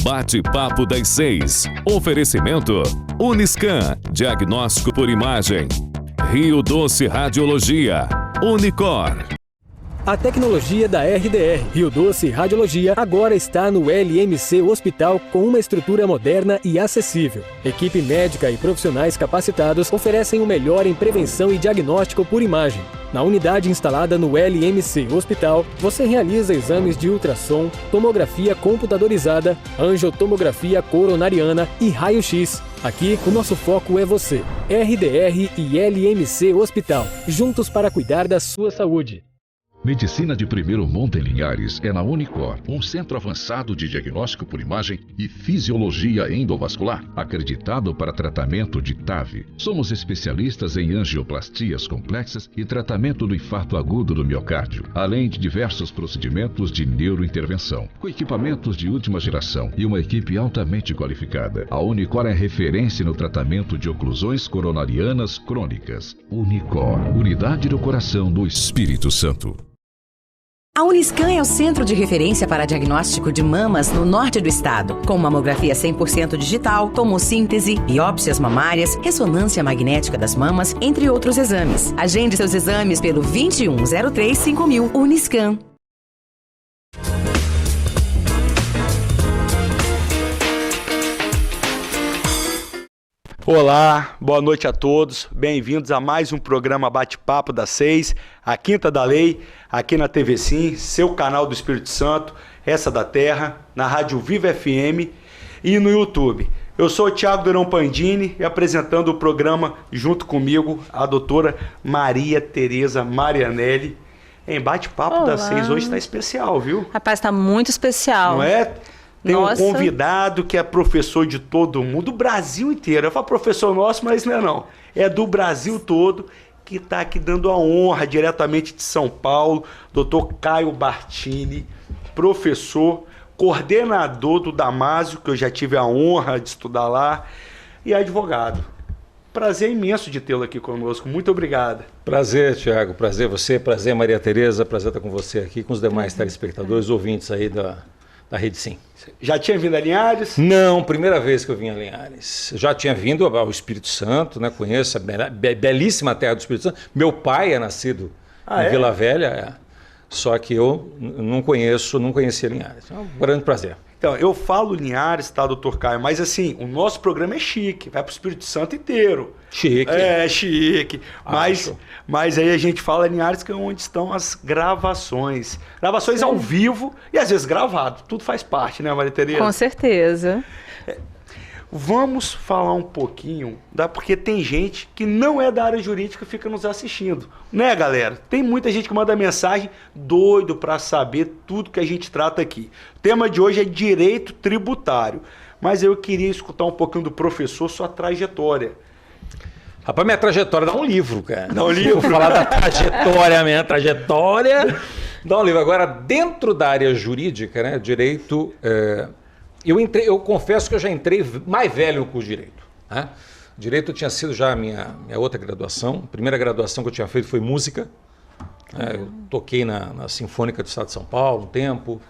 Bate-papo das 6. Oferecimento Uniscan, diagnóstico por imagem. Rio Doce Radiologia. Unicor. A tecnologia da RDR Rio Doce Radiologia agora está no LMC Hospital com uma estrutura moderna e acessível. Equipe médica e profissionais capacitados oferecem o melhor em prevenção e diagnóstico por imagem. Na unidade instalada no LMC Hospital, você realiza exames de ultrassom, tomografia computadorizada, angiotomografia coronariana e raio-x. Aqui, o nosso foco é você. RDR e LMC Hospital, juntos para cuidar da sua saúde. Medicina de primeiro mundo em Linhares é na Unicor, um centro avançado de diagnóstico por imagem e fisiologia endovascular, acreditado para tratamento de TAV. Somos especialistas em angioplastias complexas e tratamento do infarto agudo do miocárdio, além de diversos procedimentos de neurointervenção, com equipamentos de última geração e uma equipe altamente qualificada. A Unicor é referência no tratamento de oclusões coronarianas crônicas. Unicor, unidade do coração do Espírito Santo. A Uniscan é o centro de referência para diagnóstico de mamas no norte do estado, com mamografia 100% digital, tomossíntese, biópsias mamárias, ressonância magnética das mamas, entre outros exames. Agende seus exames pelo 2103-5000 Uniscan. Olá, boa noite a todos, bem-vindos a mais um programa Bate-Papo das 6, a Quinta da Lei, aqui na TV Sim, seu canal do Espírito Santo, essa da Terra, na Rádio Viva FM e no YouTube. Eu sou o Thiago Durão Pandini e apresentando o programa junto comigo a doutora Maria Tereza Marianelli. Em Bate-Papo das 6 hoje está especial, viu? Rapaz, está muito especial. Não é? Tem Nossa. Um convidado que é professor de todo mundo, do Brasil inteiro. Eu falo professor nosso, mas não é não. É do Brasil todo, que está aqui dando a honra diretamente de São Paulo, doutor Caio Bartini, professor, coordenador do Damásio, que eu já tive a honra de estudar lá, e advogado. Prazer imenso de tê-lo aqui conosco. Muito obrigado. Prazer, Thiago. Prazer você. Prazer, Maria Tereza. Prazer estar com você aqui, com os demais telespectadores, ouvintes aí da Rede Sim. Já tinha vindo a Linhares? Não, primeira vez que eu vim a Linhares. Já tinha vindo ao Espírito Santo, né? Conheço a belíssima terra do Espírito Santo. Meu pai é nascido em Vila Velha, só que eu não conhecia Linhares. É um grande prazer. Então, eu falo Linhares, tá, doutor Caio? Mas assim, o nosso programa é chique, vai para o Espírito Santo inteiro. Chique. É, chique. Mas aí a gente fala Linhares, que é onde estão as gravações. Gravações ao vivo e às vezes gravado. Tudo faz parte, né, Maria Tereza? Com certeza. Vamos falar um pouquinho, porque tem gente que não é da área jurídica que fica nos assistindo. Né, galera? Tem muita gente que manda mensagem doido para saber tudo que a gente trata aqui. O tema de hoje é direito tributário. Mas eu queria escutar um pouquinho do professor, sua trajetória. Rapaz, minha trajetória dá um livro, cara. Dá um livro? Vou falar da minha trajetória. Dá um livro. Agora, dentro da área jurídica, né, direito... Eu confesso que eu já entrei mais velho no curso de Direito. Né? Direito tinha sido já a minha outra graduação. A primeira graduação que eu tinha feito foi música. Eu toquei na Sinfônica do Estado de São Paulo um tempo.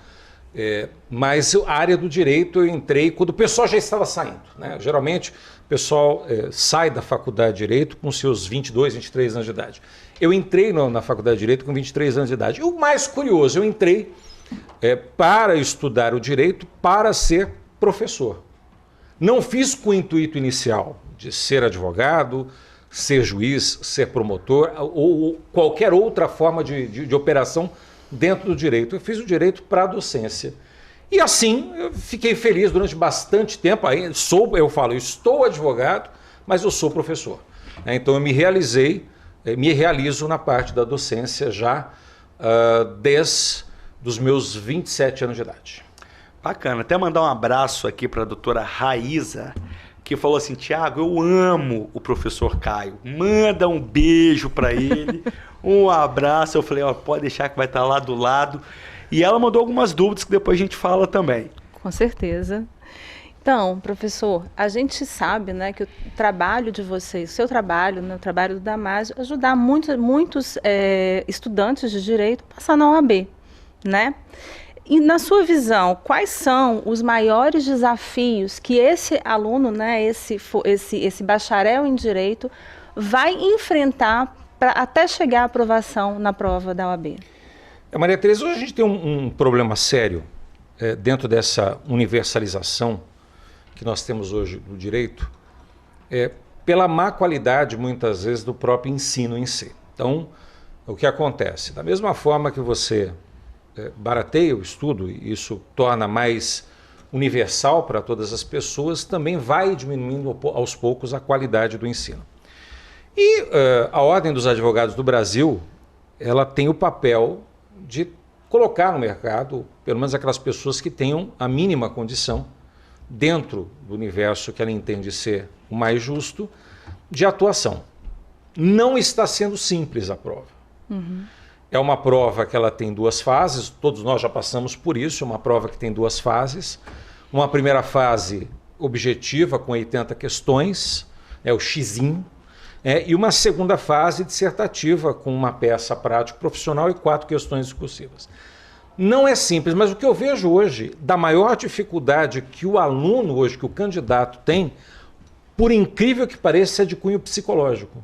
Mas a área do Direito eu entrei quando o pessoal já estava saindo. Né? Geralmente o pessoal sai da faculdade de Direito com seus 22, 23 anos de idade. Eu entrei na faculdade de Direito com 23 anos de idade. E o mais curioso, eu entrei para estudar o direito, para ser professor. Não fiz com o intuito inicial de ser advogado, ser juiz, ser promotor ou qualquer outra forma de operação dentro do direito. Eu fiz o direito para a docência. E assim, eu fiquei feliz durante bastante tempo. Aí eu estou advogado, mas eu sou professor. Então eu me realizo na parte da docência já desde dos meus 27 anos de idade. Bacana. Até mandar um abraço aqui para a doutora Raíza, que falou assim: Thiago, eu amo o professor Caio. Manda um beijo para ele, um abraço. Eu falei, pode deixar que vai estar lá do lado. E ela mandou algumas dúvidas que depois a gente fala também. Com certeza. Então, professor, a gente sabe, né, que o trabalho de vocês, o seu trabalho, né, o trabalho do Damásio, ajudar muitos estudantes de direito a passar na OAB. Né? E na sua visão, quais são os maiores desafios que esse aluno, né, esse bacharel em Direito, vai enfrentar até chegar à aprovação na prova da OAB? Maria Tereza, hoje a gente tem um problema sério dentro dessa universalização que nós temos hoje no direito, pela má qualidade, muitas vezes, do próprio ensino em si. Então, o que acontece? Da mesma forma que você barateia o estudo, e isso torna mais universal para todas as pessoas, também vai diminuindo aos poucos a qualidade do ensino. E a Ordem dos Advogados do Brasil, ela tem o papel de colocar no mercado, pelo menos aquelas pessoas que tenham a mínima condição, dentro do universo que ela entende ser o mais justo, de atuação. Não está sendo simples a prova. É uma prova que ela tem 2 fases, todos nós já passamos por isso, é uma prova que tem 2 fases. Uma primeira fase objetiva, com 80 questões, o Xzinho, e uma segunda fase dissertativa, com uma peça prático-profissional e 4 questões discursivas. Não é simples, mas o que eu vejo hoje, da maior dificuldade que o aluno hoje, que o candidato tem, por incrível que pareça, é de cunho psicológico.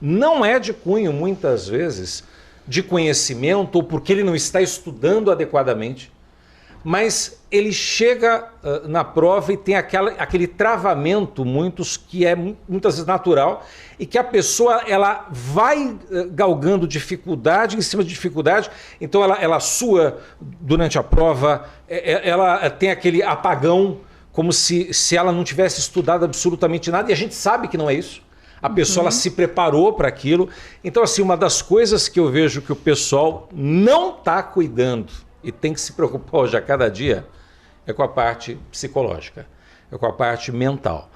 Não é de cunho, muitas vezes, de conhecimento ou porque ele não está estudando adequadamente, mas ele chega na prova e tem aquele travamento, que é muitas vezes natural, e que a pessoa ela vai galgando dificuldade em cima de dificuldade, então ela sua durante a prova, ela tem aquele apagão, como se ela não tivesse estudado absolutamente nada, e a gente sabe que não é isso. A pessoa ela se preparou para aquilo. Então, assim, uma das coisas que eu vejo que o pessoal não está cuidando e tem que se preocupar hoje a cada dia é com a parte psicológica, é com a parte mental.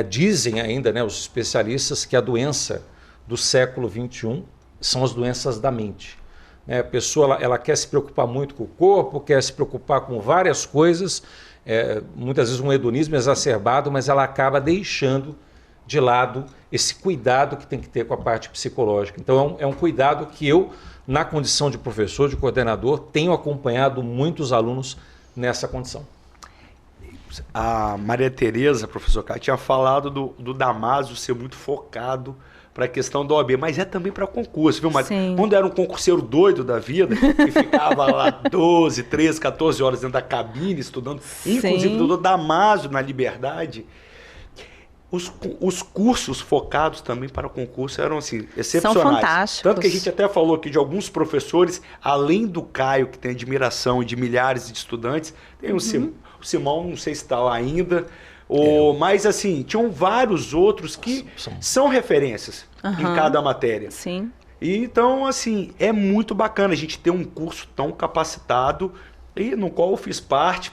Dizem ainda, os especialistas, que a doença do século XXI são as doenças da mente. A pessoa ela quer se preocupar muito com o corpo, quer se preocupar com várias coisas, muitas vezes um hedonismo exacerbado, mas ela acaba deixando de lado esse cuidado que tem que ter com a parte psicológica. Então é um cuidado que eu, na condição de professor, de coordenador, tenho acompanhado muitos alunos nessa condição. A Maria Tereza, professor Caio, tinha falado do Damásio ser muito focado para a questão da OAB, mas é também para concurso, viu, Maria? Sim. Quando era um concurseiro doido da vida, que ficava lá 12, 13, 14 horas dentro da cabine estudando, inclusive do Damásio na Liberdade. Os cursos focados também para concurso eram assim, excepcionais. São fantásticos. Tanto que a gente até falou aqui de alguns professores, além do Caio, que tem admiração de milhares de estudantes, tem o Simão, não sei se está lá ainda, mas assim, tinham vários outros que são referências em cada matéria. Sim. E, então, assim, é muito bacana a gente ter um curso tão capacitado e no qual eu fiz parte,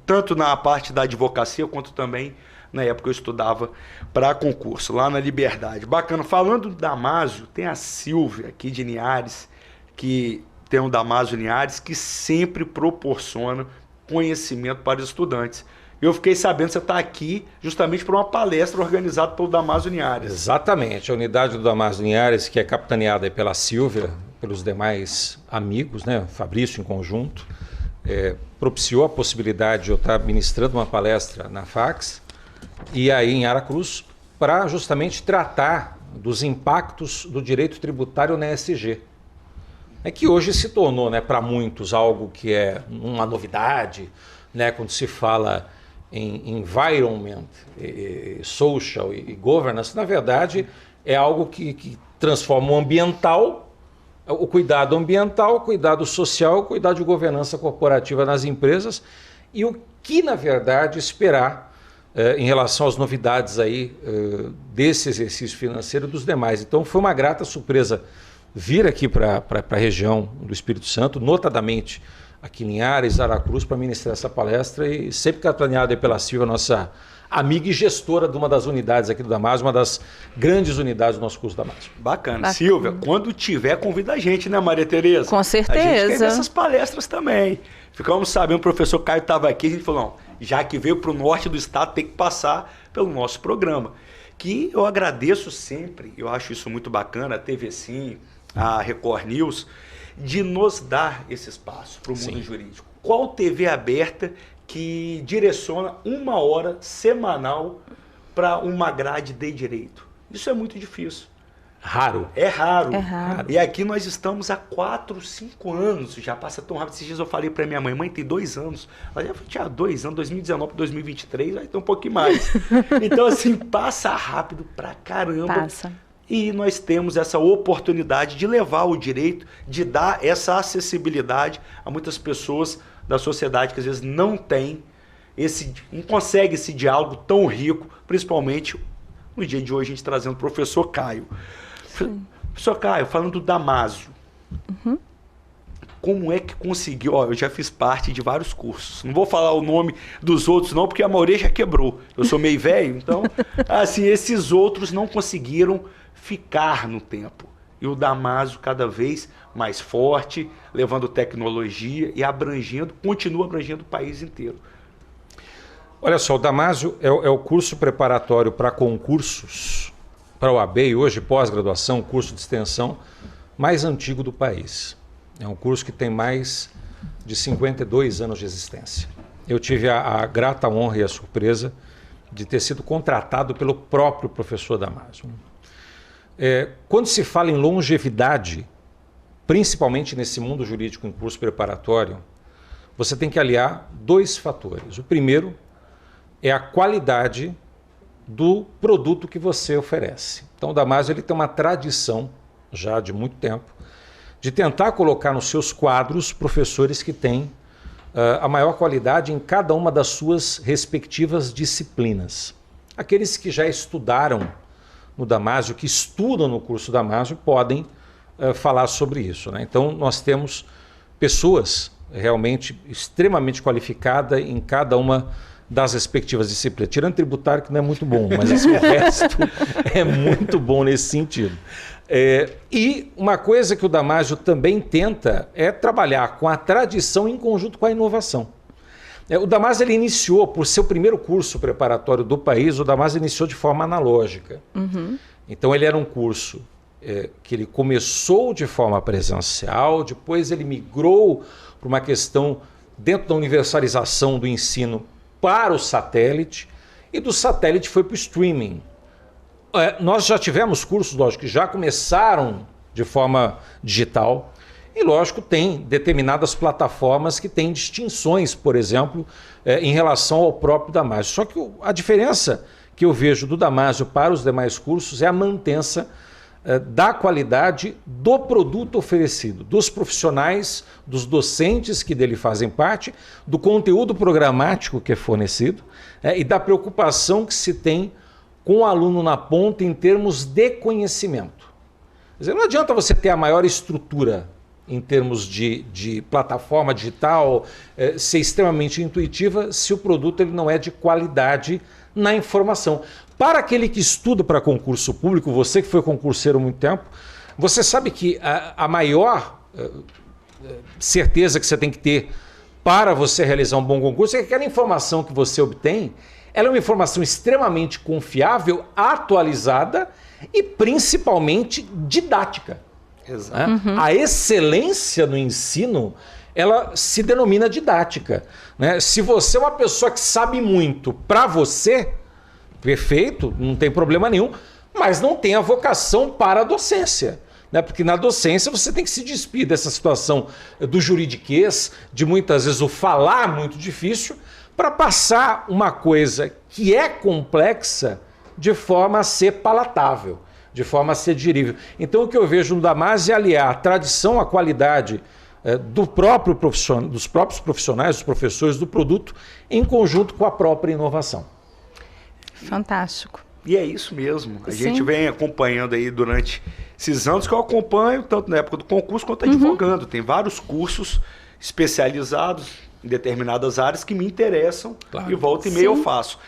tanto na parte da advocacia quanto também na época eu estudava para concurso, lá na Liberdade. Bacana. Falando do Damásio, tem a Silvia aqui de Linhares, que tem um Damásio Linhares, que sempre proporciona conhecimento para os estudantes. Eu fiquei sabendo que você está aqui justamente por uma palestra organizada pelo Damásio Linhares. Exatamente. A unidade do Damásio Linhares, que é capitaneada pela Silvia, pelos demais amigos, Fabrício em conjunto, propiciou a possibilidade de eu estar ministrando uma palestra na FACS, e aí em Aracruz, para justamente tratar dos impactos do direito tributário na ESG. Que hoje se tornou, para muitos, algo que é uma novidade, quando se fala em environment, social e governance, na verdade é algo que transforma o ambiental, o cuidado ambiental, o cuidado social, o cuidado de governança corporativa nas empresas, e o que, na verdade, esperar em relação às novidades aí desse exercício financeiro dos demais. Então foi uma grata surpresa vir aqui para a região do Espírito Santo, notadamente aqui em Linhares, Aracruz, para ministrar essa palestra, e sempre capitaneada pela Silvia, nossa amiga e gestora de uma das unidades aqui do Damásio, uma das grandes unidades do nosso curso Damásio. Bacana. Silvia, quando tiver, convida a gente, né, Maria Tereza? Com certeza. A gente quer essas palestras também. Ficamos sabendo, o professor Caio estava aqui, a gente falou, não, já que veio para o norte do estado, tem que passar pelo nosso programa. Que eu agradeço sempre, eu acho isso muito bacana, a TV Sim, a Record News, de nos dar esse espaço para o mundo jurídico. Qual TV aberta que direciona 1 hora semanal para uma grade de direito? Isso é muito difícil. Raro. É raro. É raro. E aqui nós estamos há 4, 5 anos. Já passa tão rápido. Esses dias eu falei para minha mãe, tem 2 anos. Ela já tinha 2 anos, 2019 para 2023, vai ter um pouquinho mais. Então, assim, passa rápido pra caramba. Passa. E nós temos essa oportunidade de levar o direito, de dar essa acessibilidade a muitas pessoas da sociedade que às vezes não tem não consegue esse diálogo tão rico, principalmente no dia de hoje a gente trazendo o professor Caio. Professor Caio, falando do Damásio, como é que conseguiu? Eu já fiz parte de vários cursos. Não vou falar o nome dos outros não, porque a maioria já quebrou. Eu sou meio velho, então, assim, esses outros não conseguiram ficar no tempo. E o Damásio cada vez mais forte, levando tecnologia e continua abrangendo o país inteiro. Olha só, o Damásio é o curso preparatório para concursos, para o OAB e hoje pós-graduação, curso de extensão mais antigo do país. É um curso que tem mais de 52 anos de existência. Eu tive a grata honra e a surpresa de ter sido contratado pelo próprio professor Damásio. Quando se fala em longevidade, principalmente nesse mundo jurídico em curso preparatório, você tem que aliar 2 fatores. O primeiro é a qualidade do produto que você oferece. Então o Damásio ele tem uma tradição, já de muito tempo, de tentar colocar nos seus quadros professores que têm a maior qualidade em cada uma das suas respectivas disciplinas. Aqueles que já estudaram no Damásio, que estudam no curso Damásio, podem falar sobre isso, né? Então nós temos pessoas realmente extremamente qualificadas em cada uma das respectivas disciplinas. Tirando tributário, que não é muito bom, mas assim, o resto é muito bom nesse sentido. E uma coisa que o Damásio também tenta é trabalhar com a tradição em conjunto com a inovação. O Damásio ele iniciou, por ser o primeiro curso preparatório do país, o Damásio iniciou de forma analógica. Então ele era um curso que ele começou de forma presencial, depois ele migrou para uma questão dentro da universalização do ensino para o satélite, e do satélite foi para o streaming. Nós já tivemos cursos, lógico, que já começaram de forma digital, e lógico tem determinadas plataformas que têm distinções, por exemplo, em relação ao próprio Damásio. Só que a diferença que eu vejo do Damásio para os demais cursos é a mantença da qualidade do produto oferecido, dos profissionais, dos docentes que dele fazem parte, do conteúdo programático que é fornecido e da preocupação que se tem com o aluno na ponta em termos de conhecimento. Quer dizer, não adianta você ter a maior estrutura em termos de plataforma digital, ser extremamente intuitiva, se o produto ele não é de qualidade na informação. Para aquele que estuda para concurso público, você que foi concurseiro há muito tempo, você sabe que a maior certeza que você tem que ter para você realizar um bom concurso é que aquela informação que você obtém, ela é uma informação extremamente confiável, atualizada e principalmente didática. Exato. A excelência no ensino, ela se denomina didática, né? Se você é uma pessoa que sabe muito para você, perfeito, não tem problema nenhum, mas não tem a vocação para a docência, né? Porque na docência você tem que se despir dessa situação do juridiquês, de muitas vezes o falar muito difícil, para passar uma coisa que é complexa de forma a ser palatável, de forma a ser digerível. Então o que eu vejo no Damásio é aliar a tradição, a qualidade dos próprios profissionais, dos professores, do produto, em conjunto com a própria inovação. Fantástico. E é isso mesmo. A Sim. gente vem acompanhando aí durante esses anos que eu acompanho, tanto na época do concurso quanto advogando. Tem vários cursos especializados em determinadas áreas que me interessam, Claro. e volta e meia eu Sim. faço.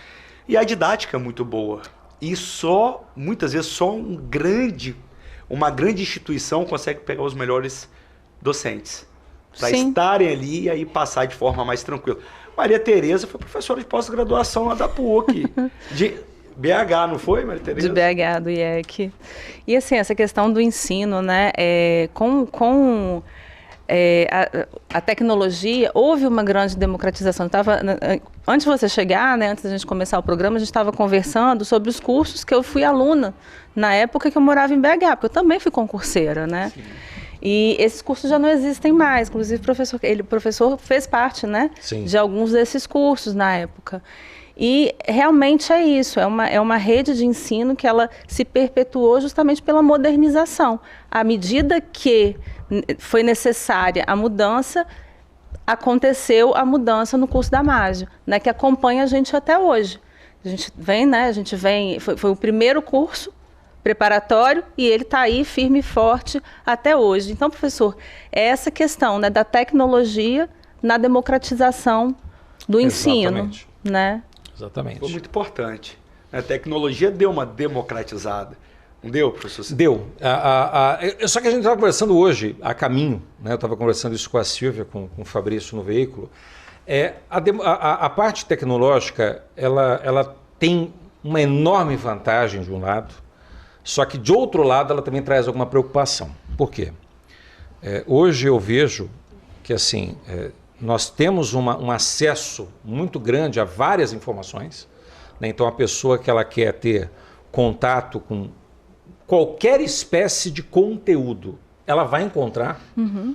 E a didática é muito boa. E muitas vezes, só uma grande instituição consegue pegar os melhores docentes para Sim. estarem ali e aí passar de forma mais tranquila. Maria Tereza foi professora de pós-graduação lá da PUC, de BH, não foi, Maria Tereza? De BH, do IEC. E assim, essa questão do ensino, né, com a tecnologia, houve uma grande democratização. Antes de você chegar, né, antes da gente começar o programa, a gente estava conversando sobre os cursos que eu fui aluna na época que eu morava em BH, porque eu também fui concurseira, né? Sim. E esses cursos já não existem mais, inclusive o professor fez parte, né, de alguns desses cursos na época. E realmente é isso, é uma rede de ensino que ela se perpetuou justamente pela modernização. À medida que foi necessária a mudança, aconteceu a mudança no curso da Magio, né, que acompanha a gente até hoje. A gente vem, foi o primeiro curso preparatório e ele está aí firme e forte até hoje. Então, professor, essa questão, né, da tecnologia na democratização do ensino, né? Exatamente. Foi muito importante. A tecnologia deu uma democratizada. Não deu, professor? Deu. Só que a gente estava conversando hoje, a caminho, né? Eu estava conversando isso com a Silvia, com o Fabrício no veículo. A parte tecnológica, ela tem uma enorme vantagem de um lado, só que de outro lado ela também traz alguma preocupação. Por quê? Hoje eu vejo que assim, nós temos um acesso muito grande a várias informações, né? Então a pessoa que ela quer ter contato com qualquer espécie de conteúdo, ela vai encontrar. Uhum.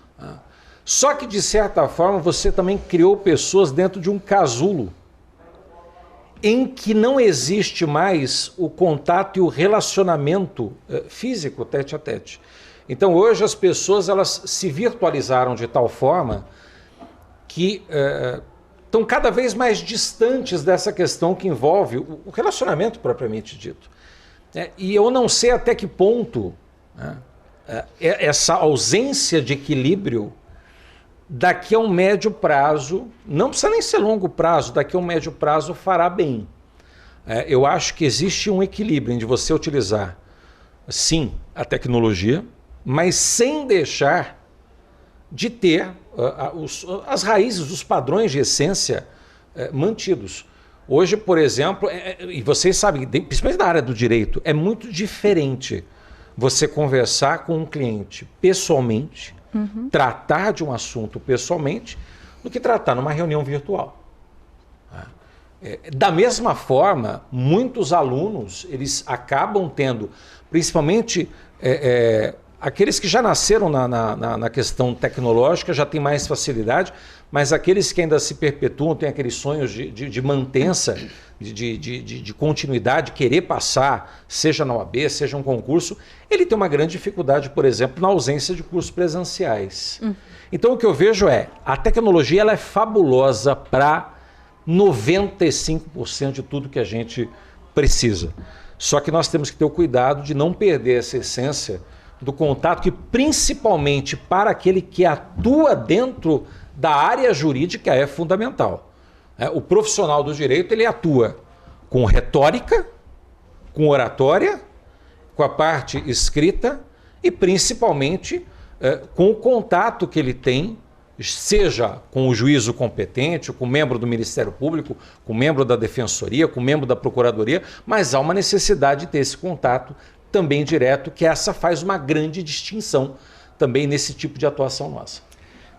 Só que de certa forma você também criou pessoas dentro de um casulo em que não existe mais o contato e o relacionamento físico, tete a tete. Então hoje as pessoas elas se virtualizaram de tal forma que estão cada vez mais distantes dessa questão que envolve o relacionamento propriamente dito. E eu não sei até que ponto, né, essa ausência de equilíbrio daqui a um médio prazo, não precisa nem ser longo prazo, daqui a um médio prazo fará bem. Eu acho que existe um equilíbrio de você utilizar, sim, a tecnologia, mas sem deixar de ter as raízes, os padrões de essência mantidos. Hoje, por exemplo, e vocês sabem, principalmente na área do direito, é muito diferente você conversar com um cliente pessoalmente, tratar de um assunto pessoalmente, do que tratar numa reunião virtual. Da mesma forma, muitos alunos eles acabam tendo, principalmente aqueles que já nasceram na questão tecnológica, já têm mais facilidade, mas aqueles que ainda se perpetuam, têm aqueles sonhos de mantença, de continuidade, querer passar, seja na OAB, seja um concurso, ele tem uma grande dificuldade, por exemplo, na ausência de cursos presenciais. Então o que eu vejo a tecnologia ela é fabulosa para 95% de tudo que a gente precisa. Só que nós temos que ter o cuidado de não perder essa essência do contato, que principalmente para aquele que atua dentro da área jurídica é fundamental. O profissional do direito ele atua com retórica, com oratória, com a parte escrita e principalmente com o contato que ele tem, seja com o juízo competente, com o membro do Ministério Público, com o membro da Defensoria, com o membro da Procuradoria, mas há uma necessidade de ter esse contato também direto, que essa faz uma grande distinção também nesse tipo de atuação nossa.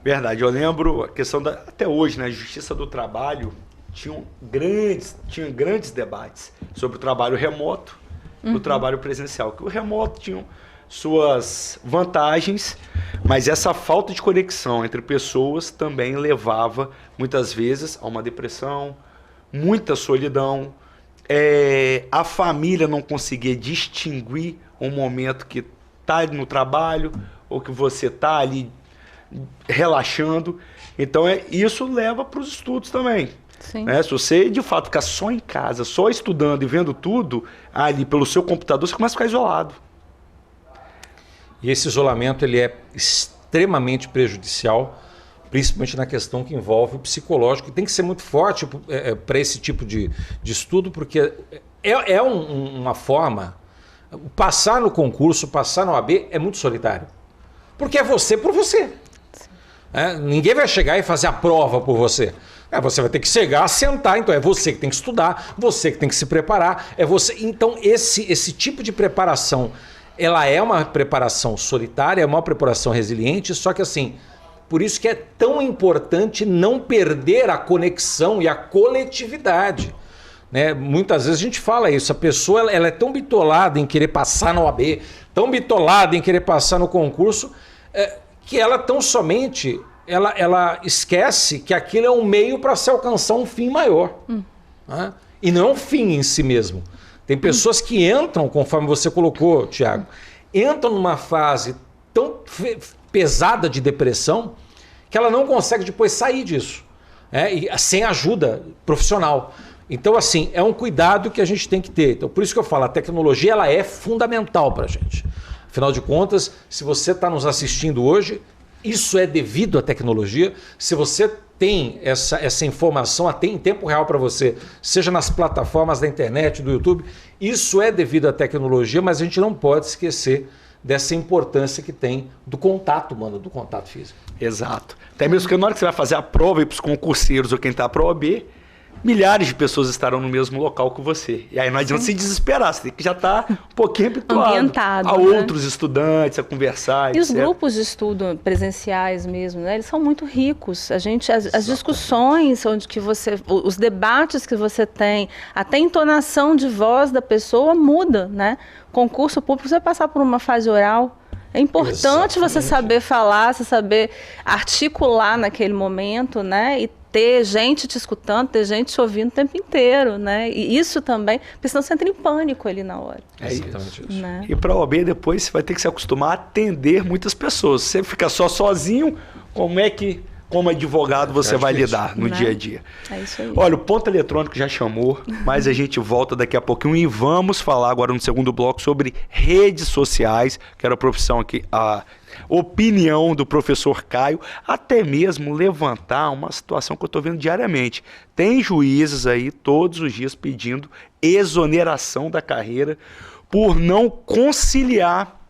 Verdade, eu lembro a questão até hoje, né, a Justiça do Trabalho tinha grandes debates sobre o trabalho remoto e o trabalho presencial, que o remoto tinha suas vantagens, mas essa falta de conexão entre pessoas também levava muitas vezes a uma depressão, muita solidão, a família não conseguia distinguir um momento que está no trabalho ou que você está ali relaxando. Então isso leva para os estudos também. Né? Se você de fato ficar só em casa, só estudando e vendo tudo ali pelo seu computador, você começa a ficar isolado. E esse isolamento ele é extremamente prejudicial, principalmente na questão que envolve o psicológico, que tem que ser muito forte para esse tipo de estudo, porque uma forma, passar no concurso, passar na OAB é muito solitário, porque é você por você. Ninguém vai chegar e fazer a prova por você. Você vai ter que chegar, sentar, então é você que tem que estudar, você que tem que se preparar, é você. Então esse tipo de preparação, ela é uma preparação solitária, é uma preparação resiliente, só que assim, por isso que é tão importante não perder a conexão e a coletividade. Né? Muitas vezes a gente fala isso, a pessoa ela é tão bitolada em querer passar na OAB, tão bitolada em querer passar no concurso, que ela tão somente ela esquece que aquilo é um meio para se alcançar um fim maior. Né? E não é um fim em si mesmo. Tem pessoas que entram, conforme você colocou, Tiago, entram numa fase tão pesada de depressão que ela não consegue depois sair disso, e sem ajuda profissional. Então, assim, é um cuidado que a gente tem que ter. Então, por isso que eu falo, a tecnologia ela é fundamental para a gente. Afinal de contas, se você está nos assistindo hoje, isso é devido à tecnologia. Se você tem essa informação até em tempo real para você, seja nas plataformas da internet, do YouTube, isso é devido à tecnologia, mas a gente não pode esquecer dessa importância que tem do contato humano, do contato físico. Exato. Até mesmo que na hora que você vai fazer a prova e para os concurseiros ou quem está para a OAB, milhares de pessoas estarão no mesmo local que você. E aí não adianta se desesperar, você tem que já estar um pouquinho habituado ambientado, a outros estudantes, a conversar, e etc. os grupos de estudo presenciais mesmo, né? Eles são muito ricos. As discussões onde que os debates que você tem, até a entonação de voz da pessoa muda, né? Concurso público, você vai passar por uma fase oral. É importante você saber falar, você saber articular naquele momento, né? E ter gente te escutando, ter gente te ouvindo o tempo inteiro, né? E isso também, porque senão você entra em pânico ali na hora. É exatamente isso. Né? E para a OAB depois você vai ter que se acostumar a atender muitas pessoas. Se você fica sozinho, como advogado você vai lidar no dia a dia? É isso aí. Olha, o Ponto Eletrônico já chamou, mas a gente volta daqui a pouquinho e vamos falar agora no segundo bloco sobre redes sociais, que era a profissão aqui, a opinião do professor Caio, até mesmo levantar uma situação que eu estou vendo diariamente. Tem juízes aí todos os dias pedindo exoneração da carreira por não conciliar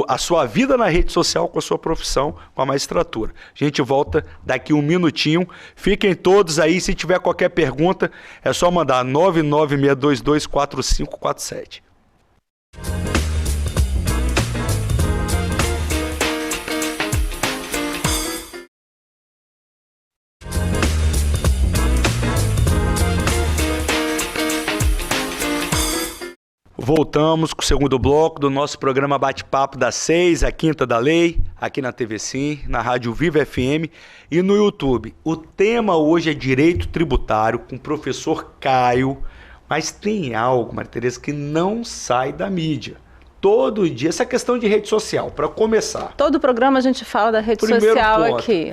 a sua vida na rede social com a sua profissão, com a magistratura. A gente volta daqui um minutinho. Fiquem todos aí. Se tiver qualquer pergunta, é só mandar 996224547. Voltamos com o segundo bloco do nosso programa Bate-Papo das 6, a Quinta da Lei, aqui na TV Sim, na Rádio Viva FM e no YouTube. O tema hoje é Direito Tributário com o professor Caio, mas tem algo, Maria Tereza, que não sai da mídia. Todo dia, essa questão de rede social, para começar. Todo programa a gente fala da rede social aqui.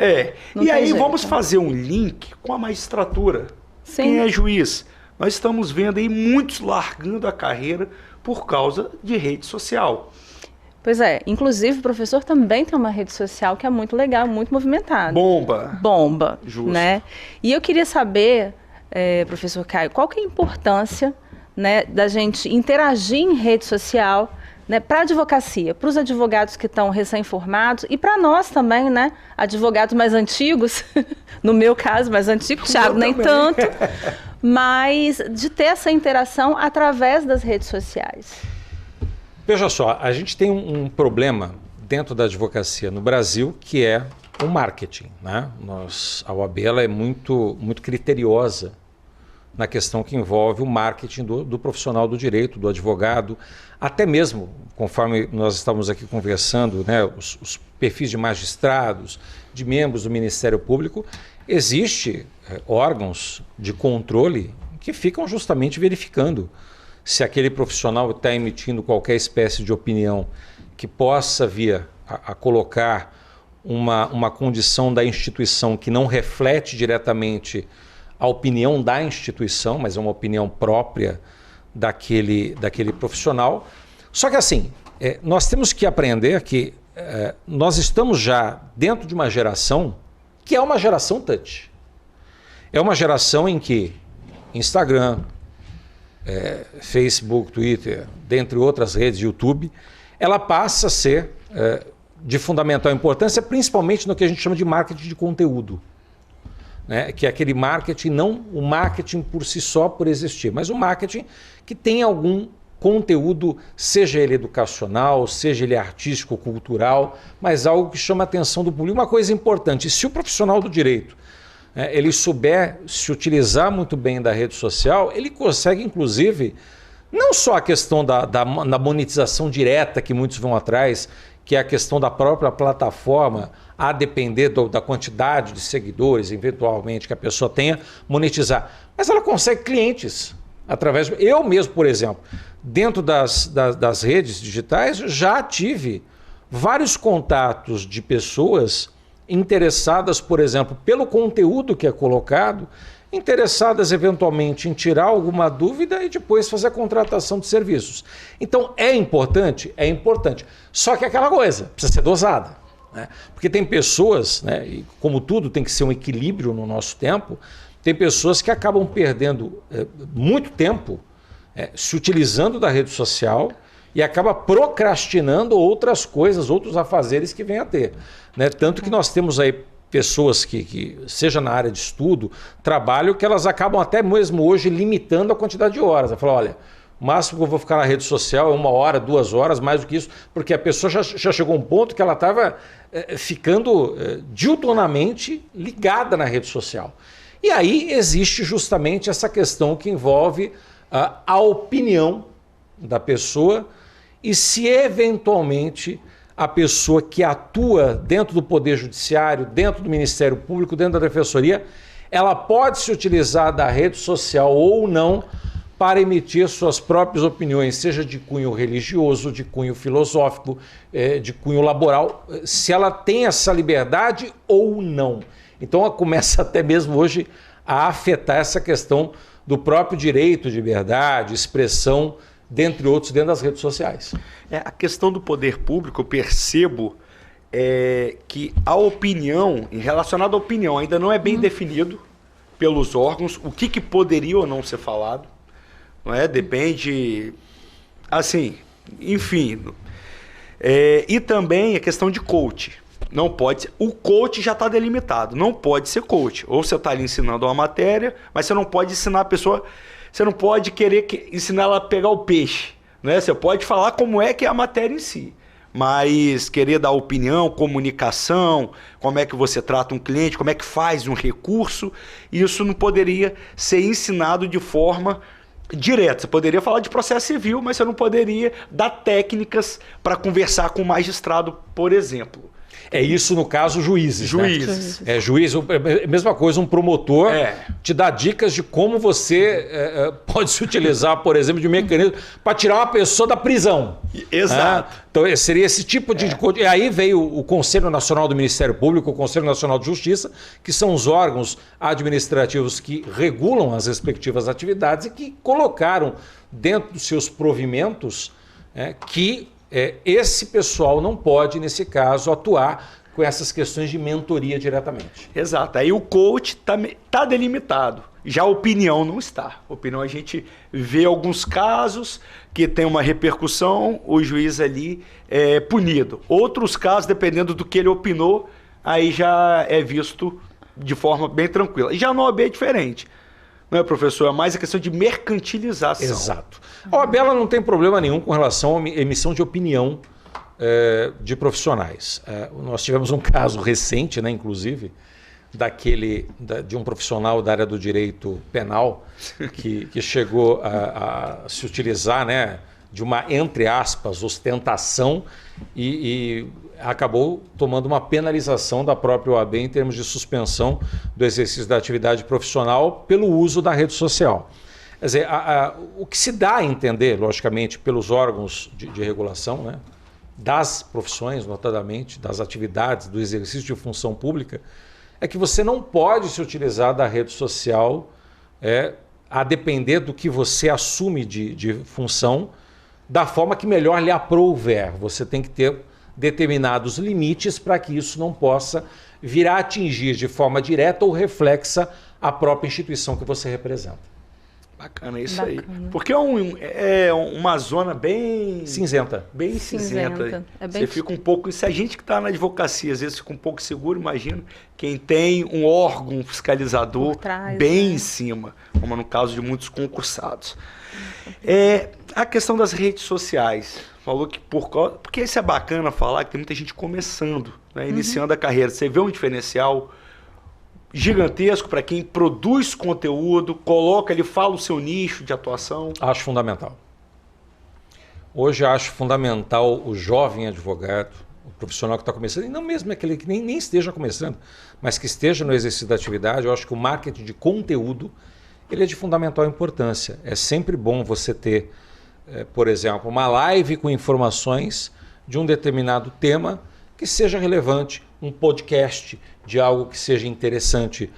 E aí vamos fazer um link com a magistratura. Sim. Quem é juiz? Nós estamos vendo aí muitos largando a carreira por causa de rede social. Pois é, inclusive o professor também tem uma rede social que é muito legal, muito movimentada. Bomba. Justo. Né? E eu queria saber, professor Caio, qual que é a importância, né, da gente interagir em rede social, né, para a advocacia, para os advogados que estão recém-formados e para nós também, né, advogados mais antigos, no meu caso mais antigo, Thiago nem tanto, mas de ter essa interação através das redes sociais. Veja só, a gente tem um problema dentro da advocacia no Brasil que é o marketing, né? A OAB ela é muito criteriosa na questão que envolve o marketing do profissional do direito, do advogado, até mesmo, conforme nós estávamos aqui conversando, né, os perfis de magistrados, de membros do Ministério Público, existe órgãos de controle que ficam justamente verificando se aquele profissional está emitindo qualquer espécie de opinião que possa vir a colocar uma condição da instituição que não reflete diretamente a opinião da instituição, mas é uma opinião própria daquele profissional. Só que assim, nós temos que aprender que nós estamos já dentro de uma geração que é uma geração touch. É uma geração em que Instagram, Facebook, Twitter, dentre outras redes, YouTube, ela passa a ser de fundamental importância, principalmente no que a gente chama de marketing de conteúdo. Né? Que é aquele marketing, não o marketing por si só, por existir, mas o marketing que tem algum conteúdo, seja ele educacional, seja ele artístico, cultural, mas algo que chama a atenção do público. Uma coisa importante, se o profissional do direito ele souber se utilizar muito bem da rede social, ele consegue, inclusive, não só a questão da monetização direta que muitos vão atrás, que é a questão da própria plataforma, a depender da quantidade de seguidores, eventualmente, que a pessoa tenha, monetizar. Mas ela consegue clientes através... Eu mesmo, por exemplo, dentro das redes digitais, já tive vários contatos de pessoas interessadas, por exemplo, pelo conteúdo que é colocado, interessadas eventualmente em tirar alguma dúvida e depois fazer a contratação de serviços. Então, é importante? É importante. Só que é aquela coisa, precisa ser dosada, né? Porque tem pessoas, né, e como tudo tem que ser um equilíbrio no nosso tempo, tem pessoas que acabam perdendo muito tempo se utilizando da rede social e acaba procrastinando outras coisas, outros afazeres que vem a ter, né? Tanto que nós temos aí pessoas que, seja na área de estudo, trabalho, que elas acabam até mesmo hoje limitando a quantidade de horas. Ela fala, olha, o máximo que eu vou ficar na rede social é 1 hora, 2 horas, mais do que isso, porque a pessoa já chegou a um ponto que ela estava ficando diuturnamente ligada na rede social. E aí existe justamente essa questão que envolve a opinião da pessoa e se eventualmente a pessoa que atua dentro do Poder Judiciário, dentro do Ministério Público, dentro da Defensoria, ela pode se utilizar da rede social ou não para emitir suas próprias opiniões, seja de cunho religioso, de cunho filosófico, de cunho laboral, se ela tem essa liberdade ou não. Então ela começa até mesmo hoje a afetar essa questão do próprio direito de liberdade, expressão, dentre outros, dentro das redes sociais. A questão do poder público, eu percebo que a opinião, relacionada à opinião, ainda não é bem definido pelos órgãos, o que poderia ou não ser falado, não é? Depende, assim, enfim. E também a questão de coach. Não pode ser, o coach já está delimitado, não pode ser coach. Ou você está ali ensinando uma matéria, mas você não pode ensinar a pessoa, você não pode querer ensinar ela a pegar o peixe, né? Você pode falar como é que é a matéria em si, mas querer dar opinião, comunicação, como é que você trata um cliente, como é que faz um recurso, isso não poderia ser ensinado de forma direta. Você poderia falar de processo civil, mas você não poderia dar técnicas para conversar com o magistrado, por exemplo. É isso no caso juízes. Juízes. Né? Juiz, mesma coisa, um promotor te dá dicas de como você pode se utilizar, por exemplo, de mecanismo para tirar uma pessoa da prisão. Exato. Então seria esse tipo de... E aí veio o Conselho Nacional do Ministério Público, o Conselho Nacional de Justiça, que são os órgãos administrativos que regulam as respectivas atividades e que colocaram dentro dos seus provimentos que esse pessoal não pode, nesse caso, atuar com essas questões de mentoria diretamente. Exato. Aí o coach está delimitado. Já a opinião não está. A opinião a gente vê alguns casos que tem uma repercussão, o juiz ali é punido. Outros casos, dependendo do que ele opinou, aí já é visto de forma bem tranquila. E já no OAB é diferente. Não é, professor? É mais a questão de mercantilização. Exato. A OAB ela não tem problema nenhum com relação à emissão de opinião de profissionais. Nós tivemos um caso recente, né, inclusive, de um profissional da área do direito penal que chegou a se utilizar, né, de uma, entre aspas, ostentação e acabou tomando uma penalização da própria OAB em termos de suspensão do exercício da atividade profissional pelo uso da rede social. Quer dizer, o que se dá a entender, logicamente, pelos órgãos de regulação, né, das profissões, notadamente, das atividades, do exercício de função pública, é que você não pode se utilizar da rede social a depender do que você assume de função, da forma que melhor lhe aprouver. Você tem que ter determinados limites para que isso não possa vir a atingir de forma direta ou reflexa a própria instituição que você representa. Bacana isso aí. Porque é uma zona bem... cinzenta. Bem cinzenta. Você fica um pouco... Se a gente que está na advocacia às vezes fica um pouco seguro, imagina quem tem um órgão fiscalizador bem em cima, como no caso de muitos concursados. A questão das redes sociais. Falou que porque isso é bacana falar, que tem muita gente começando, né, iniciando a carreira. Você vê um diferencial gigantesco para quem produz conteúdo, coloca ali, fala o seu nicho de atuação? Acho fundamental. Hoje acho fundamental o jovem advogado, o profissional que está começando, e não mesmo aquele que nem esteja começando, mas que esteja no exercício da atividade. Eu acho que o marketing de conteúdo ele é de fundamental importância. É sempre bom você ter, por exemplo, uma live com informações de um determinado tema que seja relevante, um podcast de algo que seja interessante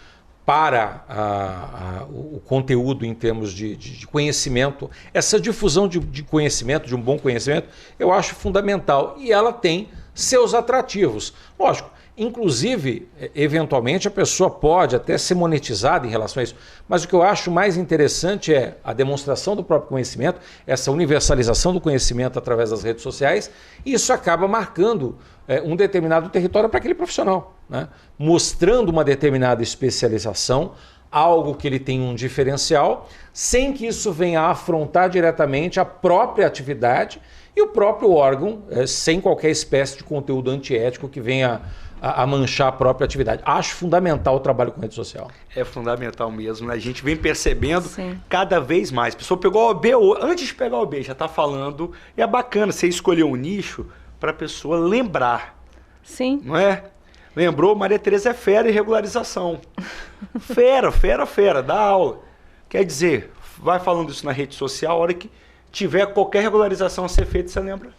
para o conteúdo em termos de conhecimento. Essa difusão de conhecimento, de um bom conhecimento, eu acho fundamental. E ela tem seus atrativos. Lógico, inclusive, eventualmente a pessoa pode até ser monetizada em relação a isso, mas o que eu acho mais interessante é a demonstração do próprio conhecimento, essa universalização do conhecimento através das redes sociais, e isso acaba marcando um determinado território para aquele profissional, né? Mostrando uma determinada especialização, algo que ele tem um diferencial, sem que isso venha a afrontar diretamente a própria atividade e o próprio órgão, sem qualquer espécie de conteúdo antiético que venha a manchar a própria atividade. Acho fundamental o trabalho com rede social. É fundamental mesmo, né? A gente vem percebendo cada vez mais. A pessoa pegou a OAB, antes de pegar a OAB, já está falando. E é bacana você escolher um nicho para a pessoa lembrar. Sim. Não é? Lembrou, Maria Tereza é fera em regularização. Fera, dá aula. Quer dizer, vai falando isso na rede social, a hora que tiver qualquer regularização a ser feita, você lembra?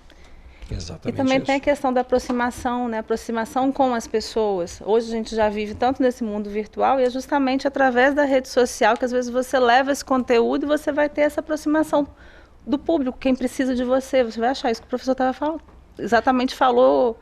Exatamente. E também isso. tem a questão da aproximação, né? Aproximação com as pessoas. Hoje a gente já vive tanto nesse mundo virtual e é justamente através da rede social que às vezes você leva esse conteúdo e você vai ter essa aproximação do público, quem precisa de você. Você vai achar isso que o professor estava falando. Exatamente falou,